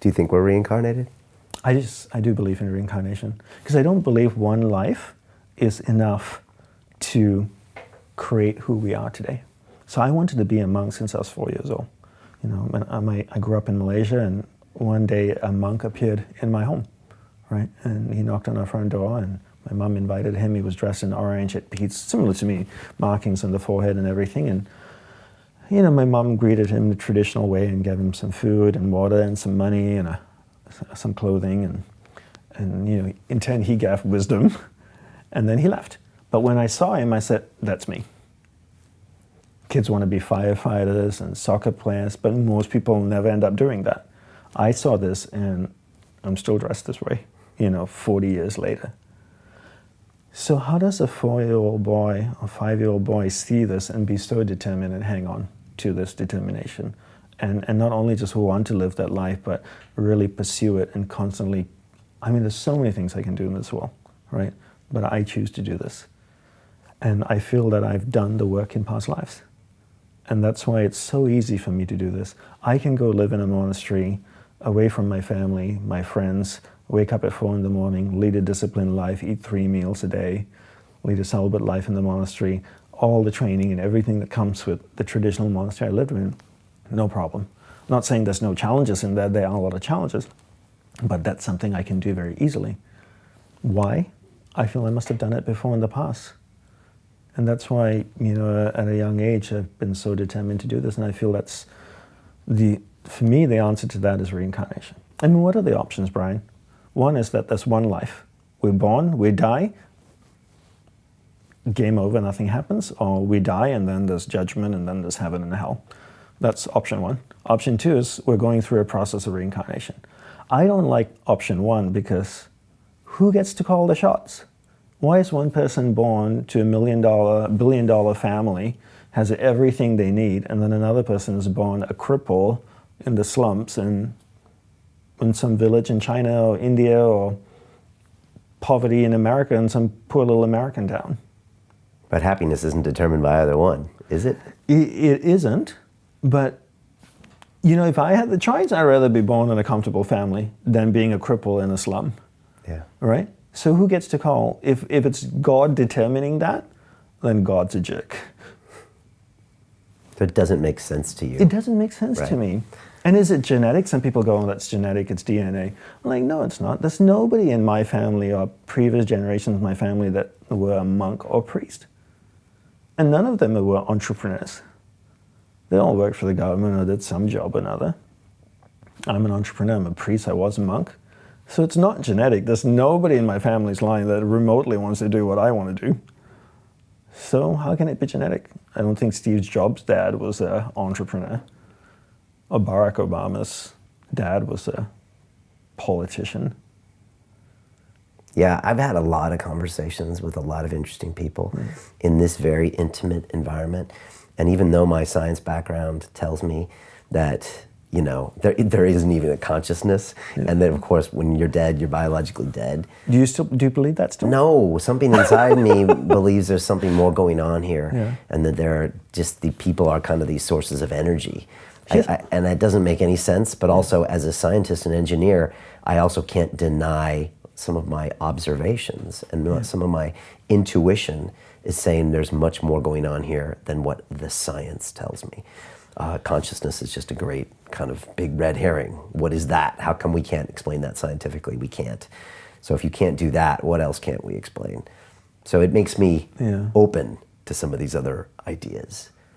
Do you think we're reincarnated? I do believe in reincarnation, because I don't believe one life is enough to create who we are today. So I wanted to be a monk since I was 4 years old. You know, I grew up in Malaysia, and one day a monk appeared in my home, right? And he knocked on our front door, and my mom invited him. He was dressed in orange, had similar to me, markings on the forehead and everything. And you know, my mom greeted him the traditional way and gave him some food and water and some money and some clothing, and you know, in turn he gave wisdom, and then he left. But when I saw him, I said, that's me. Kids want to be firefighters and soccer players, but most people never end up doing that. I saw this, and I'm still dressed this way, you know, 40 years later. So how does a 4-year-old boy or 5-year-old boy see this and be so determined and hang on to this determination? And not only just want to live that life, but really pursue it and constantly, I mean, there's so many things I can do in this world, right? But I choose to do this. And I feel that I've done the work in past lives. And that's why it's so easy for me to do this. I can go live in a monastery, away from my family, my friends, wake up at 4 in the morning, lead a disciplined life, eat 3 meals a day, lead a celibate life in the monastery, all the training and everything that comes with the traditional monastery I lived in, no problem. I'm not saying there's no challenges in that, there are a lot of challenges, but that's something I can do very easily. Why? I feel I must have done it before in the past. And that's why, you know, at a young age, I've been so determined to do this, and I feel that's for me, the answer to that is reincarnation. I mean, what are the options, Brian? One is that there's one life. We're born, we die, game over, nothing happens, or we die and then there's judgment and then there's heaven and hell. That's option one. Option two is we're going through a process of reincarnation. I don't like option one because who gets to call the shots? Why is one person born to $1 billion family, has everything they need, and then another person is born a cripple in the slums in some village in China or India, or poverty in America in some poor little American town? But happiness isn't determined by either one, is it? It isn't, but you know, if I had the choice, I'd rather be born in a comfortable family than being a cripple in a slum. Yeah. Right? So who gets to call? If it's God determining that, then God's a jerk. So it doesn't make sense to you. It doesn't make sense Right. to me. And is it genetic? Some people go, oh, that's genetic, it's DNA. I'm like, no, it's not. There's nobody in my family or previous generations of my family that were a monk or priest. And none of them were entrepreneurs. They all worked for the government or did some job or another. I'm an entrepreneur, I'm a priest, I was a monk. So it's not genetic. There's nobody in my family's line that remotely wants to do what I want to do. So how can it be genetic? I don't think Steve Jobs' dad was an entrepreneur, or Barack Obama's dad was a politician. Yeah, I've had a lot of conversations with a lot of interesting people in this very intimate environment. And even though my science background tells me that, you know, there isn't even a consciousness, and then of course when you're dead, you're biologically dead. Do you believe that still? No, something inside me believes there's something more going on here, and that there are just the people are kind of these sources of energy. And that doesn't make any sense, but also as a scientist and engineer, I also can't deny some of my observations, and some of my intuition is saying there's much more going on here than what the science tells me. Consciousness is just a great kind of big red herring. What is that? How come we can't explain that scientifically? We can't. So if you can't do that, what else can't we explain? So it makes me open to some of these other ideas.